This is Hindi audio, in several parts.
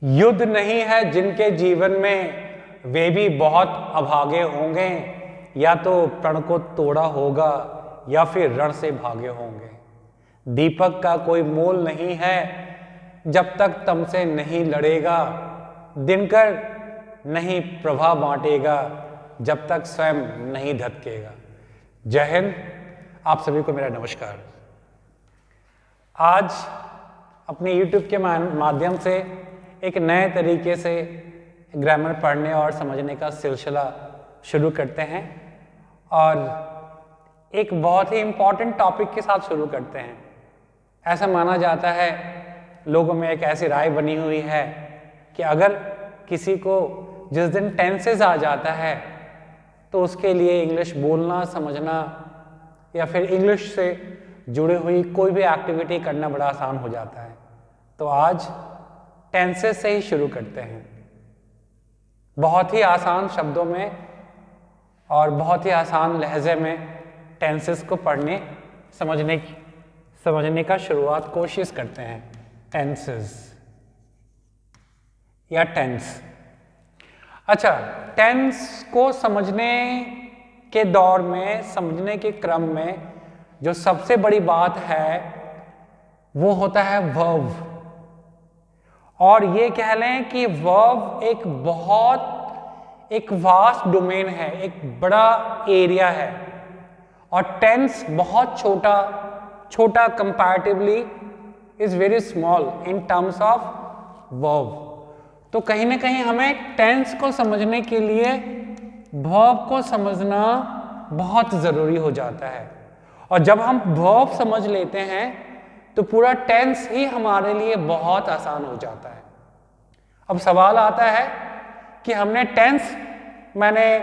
युद्ध नहीं है जिनके जीवन में वे भी बहुत अभागे होंगे, या तो प्रण को तोड़ा होगा या फिर रण से भागे होंगे। दीपक का कोई मोल नहीं है जब तक तम से नहीं लड़ेगा, दिनकर नहीं प्रभा बांटेगा जब तक स्वयं नहीं धधकेगा। जय हिंद। आप सभी को मेरा नमस्कार। आज अपने YouTube के माध्यम से एक नए तरीके से ग्रामर पढ़ने और समझने का सिलसिला शुरू करते हैं और एक बहुत ही इम्पॉर्टेंट टॉपिक के साथ शुरू करते हैं। ऐसा माना जाता है, लोगों में एक ऐसी राय बनी हुई है कि अगर किसी को जिस दिन टेंसेस आ जाता है तो उसके लिए इंग्लिश बोलना, समझना या फिर इंग्लिश से जुड़ी हुई कोई भी एक्टिविटी करना बड़ा आसान हो जाता है। तो आज टेंसेस से ही शुरू करते हैं। बहुत ही आसान शब्दों में और बहुत ही आसान लहजे में टेंसेस को पढ़ने समझने का शुरुआत कोशिश करते हैं। टेंसेस या टेंस। अच्छा, टेंस को समझने के दौर में, समझने के क्रम में जो सबसे बड़ी बात है वो होता है वर्ब। और ये कह लें कि वर्ब एक वास्ट डोमेन है, एक बड़ा एरिया है, और टेंस बहुत छोटा comparatively is very small in terms of verb. तो कहीं ना कहीं हमें टेंस को समझने के लिए वर्ब को समझना बहुत ज़रूरी हो जाता है। और जब हम वर्ब समझ लेते हैं तो पूरा टेंस ही हमारे लिए बहुत आसान हो जाता है। अब सवाल आता है कि हमने टेंस, मैंने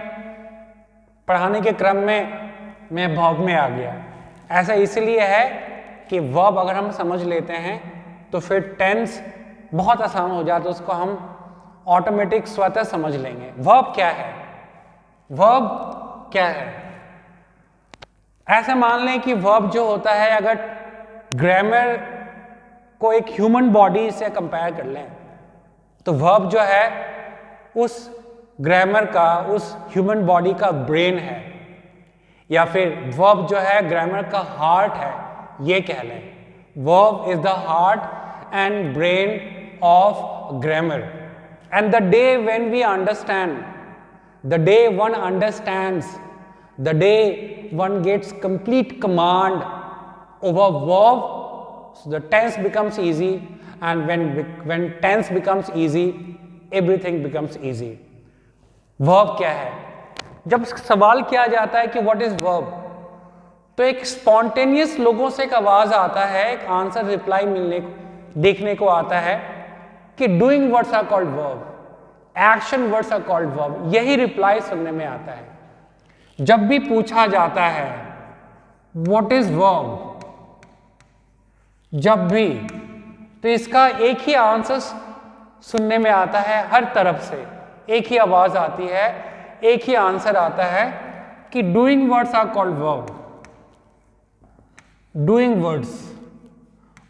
पढ़ाने के क्रम में मैं वर्ब में आ गया। ऐसा इसलिए है कि वर्ब अगर हम समझ लेते हैं तो फिर टेंस बहुत आसान हो जाता है, उसको हम ऑटोमेटिक स्वतः समझ लेंगे। वर्ब क्या है? वर्ब क्या है? ऐसा मान लें कि वर्ब जो होता है, अगर ग्रामर को एक ह्यूमन बॉडी से कंपेयर कर लें तो वर्ब जो है उस ग्रामर का, उस ह्यूमन बॉडी का ब्रेन है, या फिर वर्ब जो है ग्रामर का हार्ट है, ये कह लें। Verb is the heart and brain of grammar. And the day when we understand, the day one understands, the day one gets complete command over verb, so the tense becomes easy, and when tense becomes easy, everything becomes easy. verb क्या है? जब सवाल किया जाता है कि what is verb, तो एक स्पॉन्टेनियस लोगों से एक आवाज आता है, एक आंसर रिप्लाई देखने को आता है कि doing words are called verb, action words are called verb। यही रिप्लाई सुनने में आता है। जब भी पूछा जाता है व्हाट इज वर्ब, जब भी, तो इसका एक ही आंसर सुनने में आता है। हर तरफ से एक ही आवाज आती है, एक ही आंसर आता है कि doing words are called verb. Doing words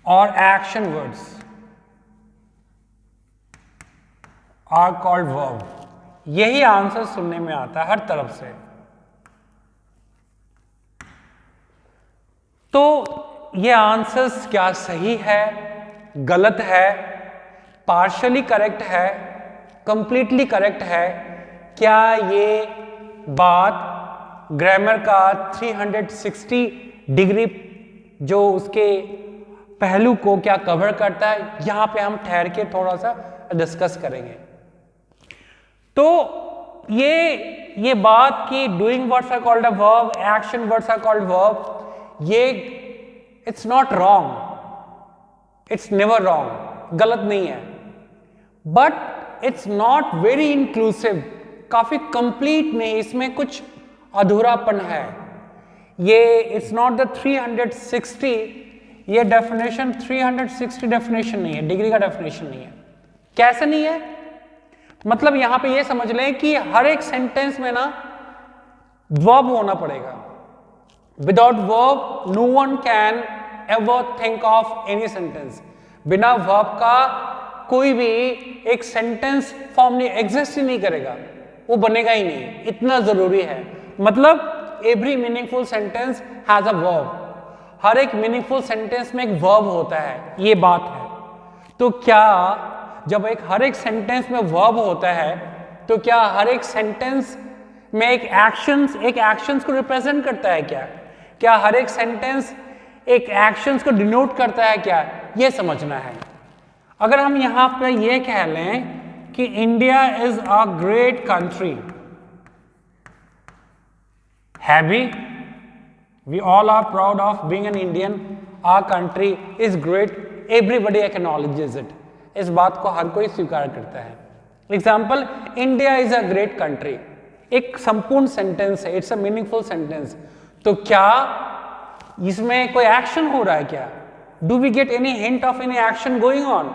और action words are called verb. यही आंसर सुनने में आता है हर तरफ से। तो ये आंसर्स क्या सही है, गलत है, पार्शली करेक्ट है, कंप्लीटली करेक्ट है? क्या ये बात ग्रामर का 360 डिग्री जो उसके पहलू को क्या कवर करता है? यहां पे हम ठहर के थोड़ा सा डिस्कस करेंगे। तो ये बात कि doing words are called a verb, action words are called verb, ये it's not wrong, it's never wrong, गलत नहीं है, but it's not very inclusive, काफी कंप्लीट नहीं, इसमें कुछ अधूरापन है। ये इट्स नॉट द 360, ये डेफिनेशन 360 डेफिनेशन नहीं है, डिग्री का डेफिनेशन नहीं है। कैसे नहीं है? मतलब यहां पे ये समझ लें कि हर एक सेंटेंस में ना वर्ब होना पड़ेगा। Without verb no one can ever think of any sentence. बिना वर्ब का कोई भी एक सेंटेंस फॉर्म नहीं, एग्जिस्ट ही नहीं करेगा, वो बनेगा ही नहीं, इतना जरूरी है। मतलब every meaningful sentence has a verb, हर एक मीनिंगफुल सेंटेंस में एक वर्ब होता है, ये बात है। तो क्या जब हर एक सेंटेंस में वर्ब होता है तो क्या हर एक सेंटेंस में एक एक्शंस को रिप्रेजेंट करता है क्या हर एक सेंटेंस एक एक्शंस को डिनोट करता है क्या, ये समझना है। अगर हम यहां पे ये कह लें कि India is a great country, heavy, we all are proud of being an Indian, our country is great, everybody acknowledges it, इस बात को हर कोई स्वीकार करता है। Example, India is a great country, एक संपूर्ण सेंटेंस है, इट्स अ मीनिंगफुल सेंटेंस। तो क्या इसमें कोई एक्शन हो रहा है क्या? Do we get any hint of any action going on,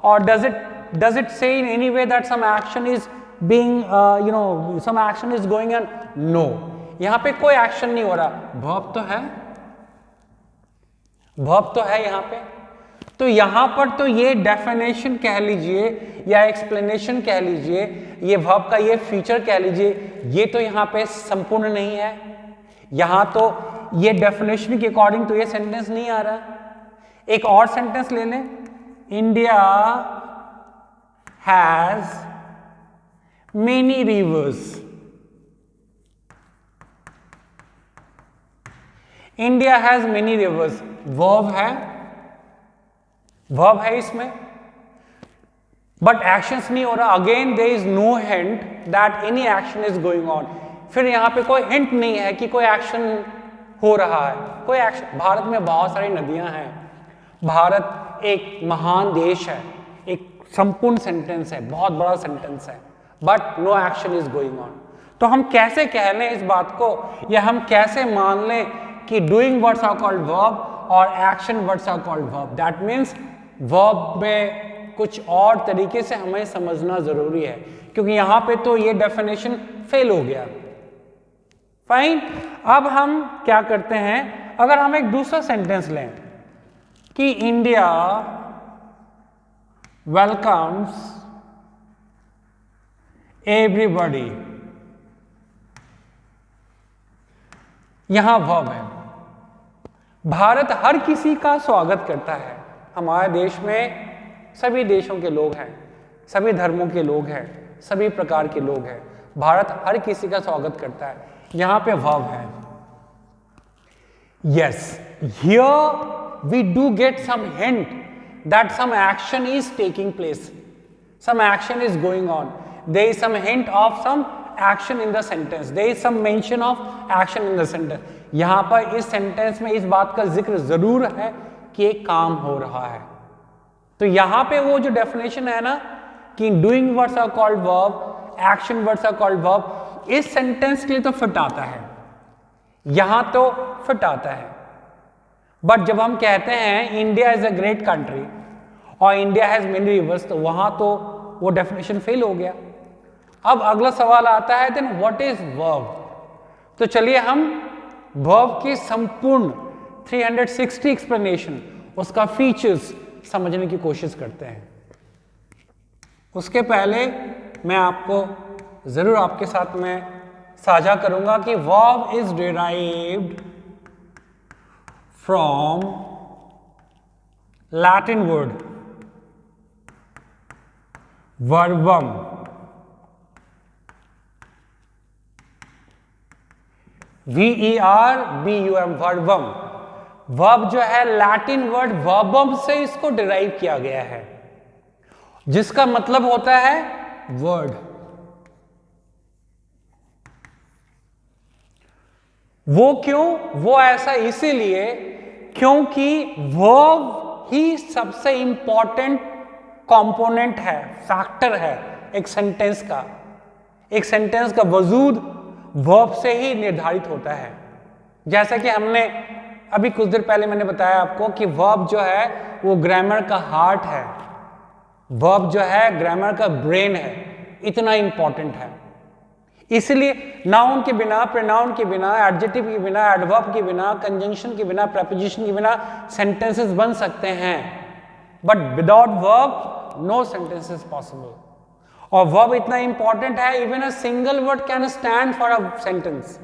और does it say in any way that some action is being some action is going on? No, यहां पे कोई एक्शन नहीं हो रहा, वर्ब तो है यहां पे। तो यहां पर तो ये डेफिनेशन कह लीजिए या एक्सप्लेनेशन कह लीजिए, ये वर्ब का ये फीचर कह लीजिए, ये तो यहां पे संपूर्ण नहीं है। यहां तो ये डेफिनेशन के अकॉर्डिंग तो ये सेंटेंस नहीं आ रहा। एक और सेंटेंस ले लें, India has many rivers, India has many rivers, verb है इसमें, बट एक्शंस नहीं हो रहा। Again there is no hint that any action is going on, फिर यहां पे कोई हिंट नहीं है कि कोई एक्शन हो रहा है, कोई एक्शन। भारत में बहुत सारी नदियां हैं, भारत एक महान देश है, एक संपूर्ण सेंटेंस है, बहुत बड़ा सेंटेंस है, but no action is going on. तो हम कैसे कह लें इस बात को, या हम कैसे मान लें कि doing words are called verb और action words are called verb? That means verb में कुछ और तरीके से हमें समझना जरूरी है, क्योंकि यहां पे तो ये डेफिनेशन फेल हो गया। फाइन, अब हम क्या करते हैं, अगर हम एक दूसरा सेंटेंस लें कि इंडिया वेलकम्स एवरीबॉडी, यहां वर्ब है, भारत हर किसी का स्वागत करता है। हमारे देश में सभी देशों के लोग हैं, सभी धर्मों के लोग हैं, सभी प्रकार के लोग हैं, भारत हर किसी का स्वागत करता है, यहां पे वर्ब है। Yes, here we do get some hint that some action is taking place, some action is going on, there is some hint of some action in the sentence, there is some mention of action in the sentence। यहां पर इस सेंटेंस में इस बात का जिक्र जरूर है कि एक काम हो रहा है। तो यहां पे वो जो डेफिनेशन है ना कि doing words are called verb, action words are called verb, इस सेंटेंस के लिए तो फिट आता है, यहां तो फिट आता है। बट जब हम कहते हैं India is a great country और इंडिया हैज मेनी रिवर्स, तो वहां तो वो डेफिनेशन फेल हो गया। अब अगला सवाल आता है, देन व्हाट इज वर्ब? तो चलिए हम वर्ब की संपूर्ण 360 एक्सप्लेनेशन, उसका फीचर्स समझने की कोशिश करते हैं। उसके पहले मैं आपको जरूर आपके साथ में साझा करूंगा कि verb is derived from Latin word verbum, verbum, verbum। Verb जो है लैटिन वर्ड verbum से इसको डिराइव किया गया है, जिसका मतलब होता है वर्ड। वो क्यों? वो ऐसा इसीलिए क्योंकि वर्ब ही सबसे इंपॉर्टेंट कंपोनेंट है, फैक्टर है एक सेंटेंस का। एक सेंटेंस का वजूद वर्ब से ही निर्धारित होता है। जैसा कि हमने अभी कुछ देर पहले मैंने बताया आपको कि वर्ब जो है वो ग्रामर का हार्ट है, वर्ब जो है ग्रामर का ब्रेन है, इतना इंपॉर्टेंट है। इसलिए नाउन के बिना, प्रोनाउन के बिना, एडजेक्टिव के बिना, एडवर्ब के बिना, कंजंक्शन के बिना, प्रीपोजिशन के बिना सेंटेंसेस बन सकते हैं, but without verb no sentence is possible. और वर्ब इतना इंपॉर्टेंट है, even a single word can stand for a sentence.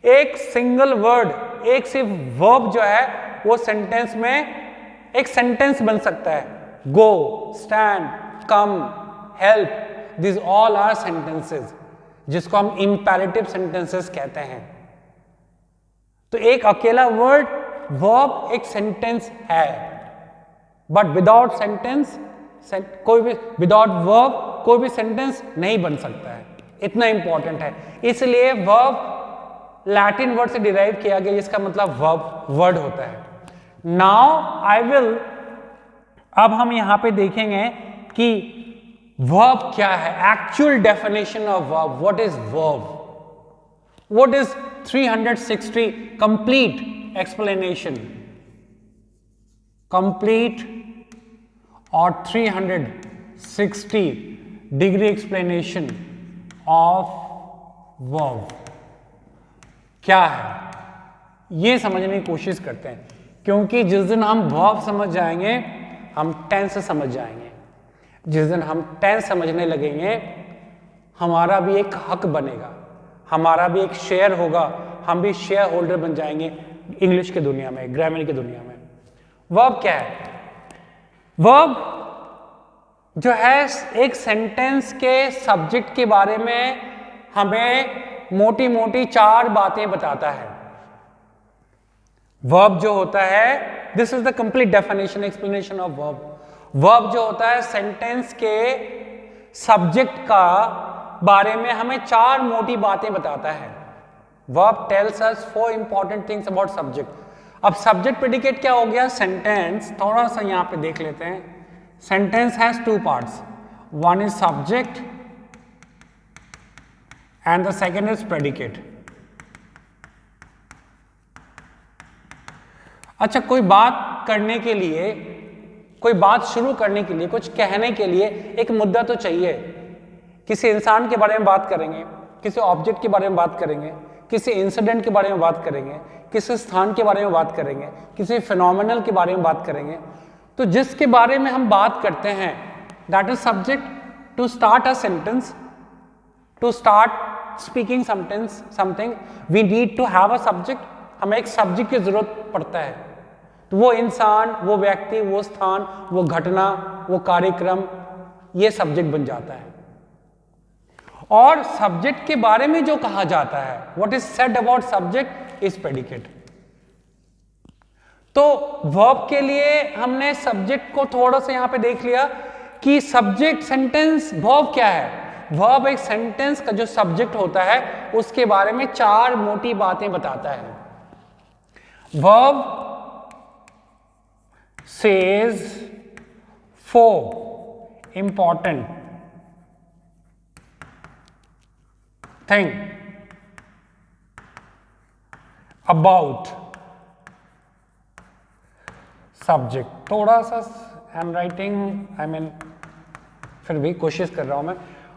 एक सिंगल वर्ड, एक सिर्फ वर्ब जो है वो सेंटेंस में एक सेंटेंस बन सकता है। Go, stand, come, help, this all are sentences, जिसको हम इंपैरेटिव सेंटेंसेस कहते हैं। तो एक अकेला वर्ड वर्ब एक सेंटेंस है, बट विदाउट सेंटेंस कोई भी, विदाउट वर्ब कोई भी सेंटेंस नहीं बन सकता है। इतना इंपॉर्टेंट है। इसलिए वर्ब लैटिन वर्ड से डिराइव किया गया, जिसका मतलब वर्ब वर्ड होता है। नाउ आई विल, अब हम यहां पे देखेंगे कि वर्ब क्या है, actual definition of verb. What is verb? What is 360 complete explanation, complete और 360 डिग्री एक्सप्लेनेशन ऑफ वर्ब क्या है, ये समझने की कोशिश करते हैं। क्योंकि जिस दिन हम वर्ब समझ जाएंगे, हम टेंस समझ जाएंगे। जिस दिन हम टेंस समझने लगेंगे, हमारा भी एक हक बनेगा, हमारा भी एक शेयर होगा, हम भी शेयर होल्डर बन जाएंगे इंग्लिश की दुनिया में, ग्रामर की दुनिया में। वर्ब क्या है? वर्ब जो है एक सेंटेंस के सब्जेक्ट के बारे में हमें मोटी मोटी 4 बातें बताता है। वर्ब जो होता है, this is the complete definition explanation of verb. Verb जो होता है सेंटेंस के सब्जेक्ट का बारे में हमें 4 मोटी बातें बताता है। Verb tells us 4 important things about subject. अब सब्जेक्ट प्रेडिकेट क्या हो गया? सेंटेंस, थोड़ा सा यहां पे देख लेते हैं। Sentence has 2 parts, one is subject and the second is predicate। अच्छा, कोई बात करने के लिए, कोई बात शुरू करने के लिए, कुछ कहने के लिए एक मुद्दा तो चाहिए। किसी इंसान के बारे में बात करेंगे, किसी ऑब्जेक्ट के बारे में बात करेंगे, किसी इंसिडेंट के बारे में बात करेंगे, किसी स्थान के बारे में बात करेंगे, किसी फिनोमिनल के बारे में बात करेंगे। तो जिसके बारे में हम बात करते हैं, that is subject. To start a sentence, to start speaking something, we need to have a subject. हमें एक सब्जेक्ट की जरूरत पड़ता है। तो वो इंसान, वो व्यक्ति, वो स्थान, वो घटना, वो कार्यक्रम, ये सब्जेक्ट बन जाता है। और सब्जेक्ट के बारे में जो कहा जाता है, what is said about subject is predicate. तो वर्ब के लिए हमने सब्जेक्ट को थोड़ा सा यहां पे देख लिया कि सब्जेक्ट सेंटेंस। वर्ब क्या है? वर्ब एक सेंटेंस का जो सब्जेक्ट होता है उसके बारे में 4 मोटी बातें बताता है। Verb says 4 important thing about subject. थोड़ा सा हैंड राइटिंग फिर भी कोशिश कर रहा हूं मैं।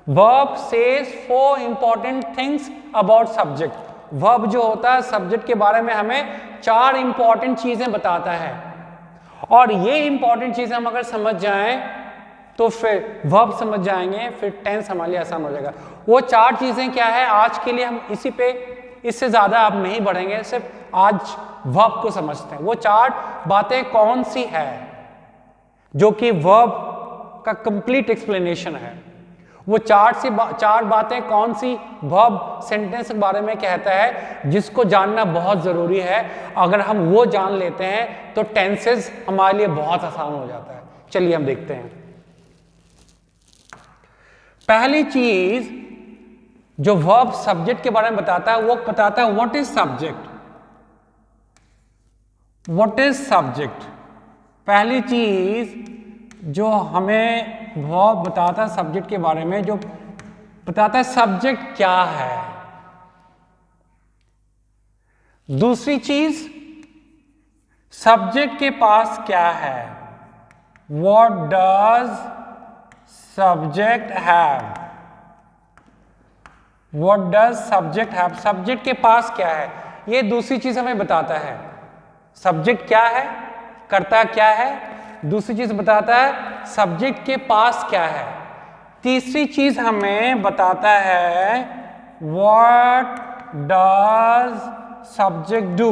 Verb says 4 important things about subject. Verb जो होता है सब्जेक्ट के बारे में हमें 4 इंपॉर्टेंट चीजें बताता है। और ये इंपॉर्टेंट चीजें हम अगर समझ जाएं तो फिर वर्ब समझ जाएंगे, फिर टेंस हमारे लिए आसान हो जाएगा। वो 4 चीजें क्या है, आज के लिए हम इसी पे, इससे ज्यादा आप नहीं बढ़ेंगे, सिर्फ आज वर्ब को समझते हैं। वो 4 बातें कौन सी है जो कि वर्ब का कंप्लीट एक्सप्लेनेशन है। वो 4 बातें कौन सी वर्ब सेंटेंस के बारे में कहता है, जिसको जानना बहुत जरूरी है। अगर हम वो जान लेते हैं तो टेंसेस हमारे लिए बहुत आसान हो जाता है। चलिए हम देखते हैं। पहली चीज जो वर्ब सब्जेक्ट के बारे में बताता है, वो बताता है what is subject. What is subject, पहली चीज जो हमें वर्ब बताता है सब्जेक्ट के बारे में, जो बताता है सब्जेक्ट क्या है। दूसरी चीज, सब्जेक्ट के पास क्या है, what does subject have. What does subject have, subject के पास क्या है, ये दूसरी चीज हमें बताता है। सब्जेक्ट क्या है, करता क्या है, दूसरी चीज बताता है सब्जेक्ट के पास क्या है। तीसरी चीज हमें बताता है what does subject do.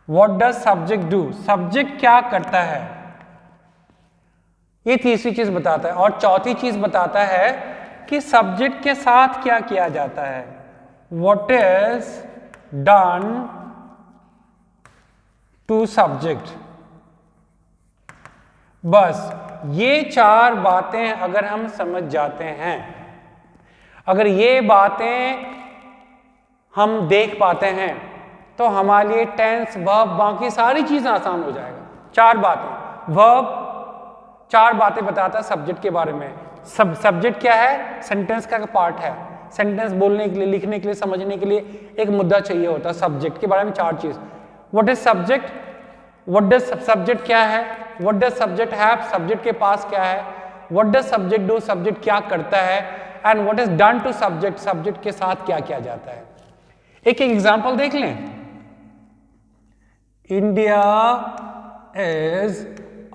What does subject do, subject क्या करता है, ये तीसरी चीज बताता है। और चौथी चीज बताता है कि सब्जेक्ट के साथ क्या किया जाता है, what is done to subject. बस ये चार बातें अगर हम समझ जाते हैं, अगर ये बातें हम देख पाते हैं तो हमारे लिए टेंस, वर्ब, बाकी सारी चीजें आसान हो जाएगा। चार बातें, वर्ब चार बातें बताता है सब्जेक्ट के बारे में। सब्जेक्ट क्या है, सेंटेंस का पार्ट है। सेंटेंस बोलने के लिए, लिखने के लिए, समझने के लिए एक मुद्दा चाहिए होता है। सब्जेक्ट के बारे में चार चीज, what is subject, what does subject क्या है, what does subject have, subject के पास क्या है, what does subject do, subject क्या करता है, and what is done to subject, subject के साथ क्या किया जाता है। एक एग्जांपल देख लें। India is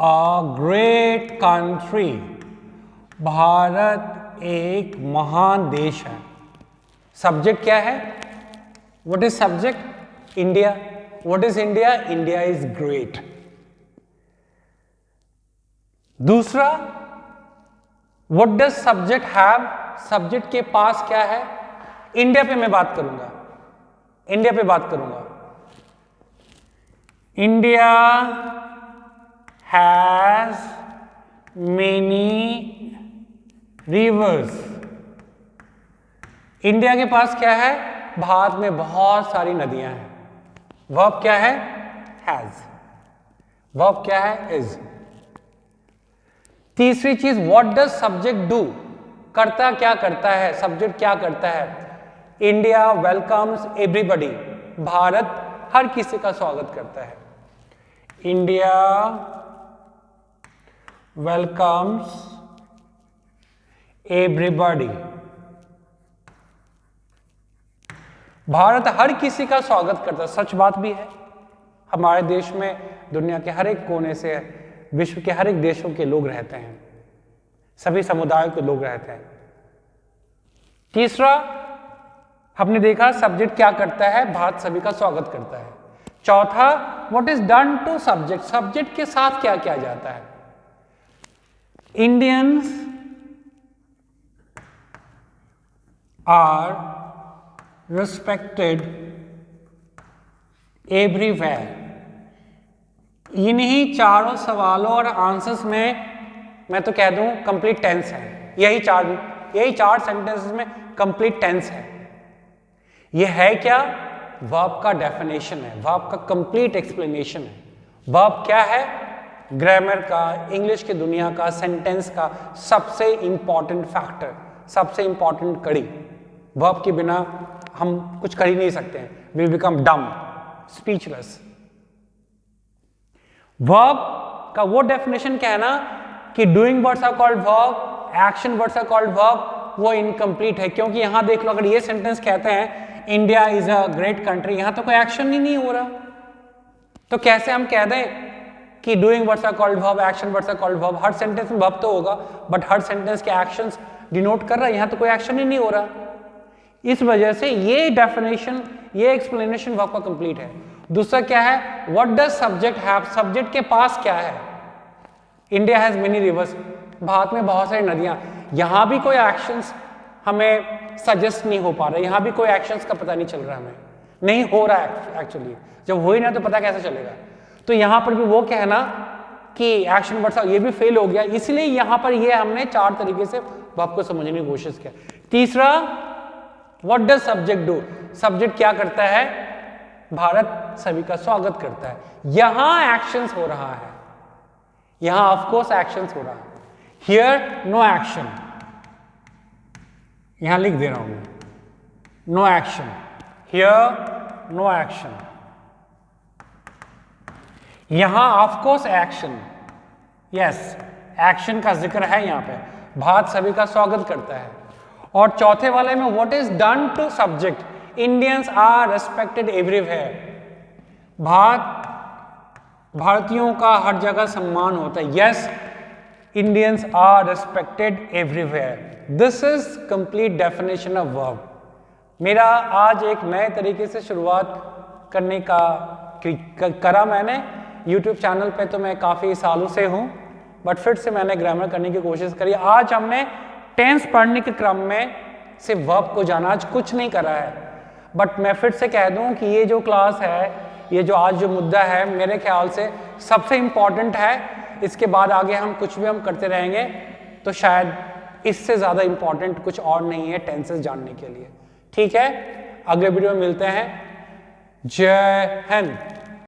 a great country, Bharat एक महान देश है। सब्जेक्ट क्या है, what is subject, India. What is India, India is great. दूसरा, what does subject have, subject के पास क्या है। इंडिया पे मैं बात करूंगा, इंडिया पे बात करूंगा। India has many rivers. India के पास क्या है, भारत में बहुत सारी नदियां हैं। वर्ब क्या है, हैज। वर्ब क्या है, इज। तीसरी चीज, व्हाट डज सब्जेक्ट डू, करता क्या करता है, सब्जेक्ट क्या करता है। इंडिया वेलकम्स एवरीबॉडी, भारत हर किसी का स्वागत करता है। इंडिया वेलकम्स एवरीबॉडी, भारत हर किसी का स्वागत करता है। सच बात भी है, हमारे देश में दुनिया के हर एक कोने से, विश्व के हर एक देशों के लोग रहते हैं, सभी समुदायों के लोग रहते हैं। तीसरा, हमने देखा सब्जेक्ट क्या करता है, भारत सभी का स्वागत करता है। चौथा, what is done to subject, subject के साथ क्या किया जाता है। Indians are respected everywhere. इन्हीं चारों सवालों और आंसर्स में मैं तो कह दूं कंप्लीट टेंस है। यही चार सेंटेंसेस में कंप्लीट टेंस है। यह है क्या, वर्ब का डेफिनेशन है, वर्ब का कंप्लीट एक्सप्लेनेशन है। वर्ब क्या है, ग्रामर का, इंग्लिश की दुनिया का, सेंटेंस का सबसे इंपॉर्टेंट फैक्टर, सबसे इंपॉर्टेंट कड़ी। वर्ब के बिना हम कुछ कर ही नहीं सकते हैं, we become dumb, speechless. Verb का वो डेफिनेशन क्या है ना कि doing words are called verb, action words are called verb, वो इनकम्प्लीट है। क्योंकि यहां देख लो, अगर ये सेंटेंस कहते हैं India is a great country, यहां तो कोई एक्शन ही नहीं हो रहा, तो कैसे हम कह दें कि doing words are called verb, action words are called verb. हर सेंटेंस में वर्ब तो होगा, बट हर सेंटेंस के एक्शंस डिनोट कर रहा है, यहां तो कोई एक्शन ही नहीं हो रहा। इस वजह से ये डेफिनेशन, ये एक्सप्लेनेशन वर्ब का कंप्लीट है। दूसरा क्या है, what does subject have, subject के पास क्या है। India has many reverse, Bharat में बहुत सारी नदियां। यहां भी कोई एक्शंस हमें सजेस्ट नहीं हो पा रहा, यहां भी कोई एक्शंस का पता नहीं चल रहा, हमें नहीं हो रहा है एक्चुअली। जब हो ही ना तो पता कैसे चलेगा। तो यहां पर भी वो कहना कि एक्शन वर्ड्स ये भी फेल हो गया, इसलिए यहां पर ये हमने चार तरीके से वर्ब को समझने की कोशिश किया। तीसरा, what does subject do, subject क्या करता है, भारत सभी का स्वागत करता है। यहां एक्शंस हो रहा है, यहां ऑफ कोर्स एक्शंस हो रहा है। हियर नो एक्शन, यहां लिख दे रहा हूं मैं, no action, here no action. यहां of course action, yes action का जिक्र है यहां पे, भारत सभी का स्वागत करता है। और चौथे वाले में what is done to subject, Indians are respected everywhere, भारतीयों का हर जगह सम्मान होता है। Yes, Indians are respected everywhere. This is complete definition of verb. मेरा आज एक नए तरीके से शुरुआत करने का करा मैंने। यूट्यूब चैनल पे तो मैं काफ़ी सालों से हूँ, बट फिर से मैंने ग्रामर करने की कोशिश करी। आज हमने टेंस पढ़ने के क्रम में से वर्ब को जाना, आज कुछ नहीं करा है। बट मैं फिर से कह दूं कि ये जो क्लास है, ये जो आज जो मुद्दा है, मेरे ख्याल से सबसे इम्पॉर्टेंट है। इसके बाद आगे हम कुछ भी हम करते रहेंगे तो शायद इससे ज़्यादा इम्पॉर्टेंट कुछ और नहीं है टेंसेस जानने के लिए। ठीक है, अगले वीडियो में मिलते हैं। जय हिंद।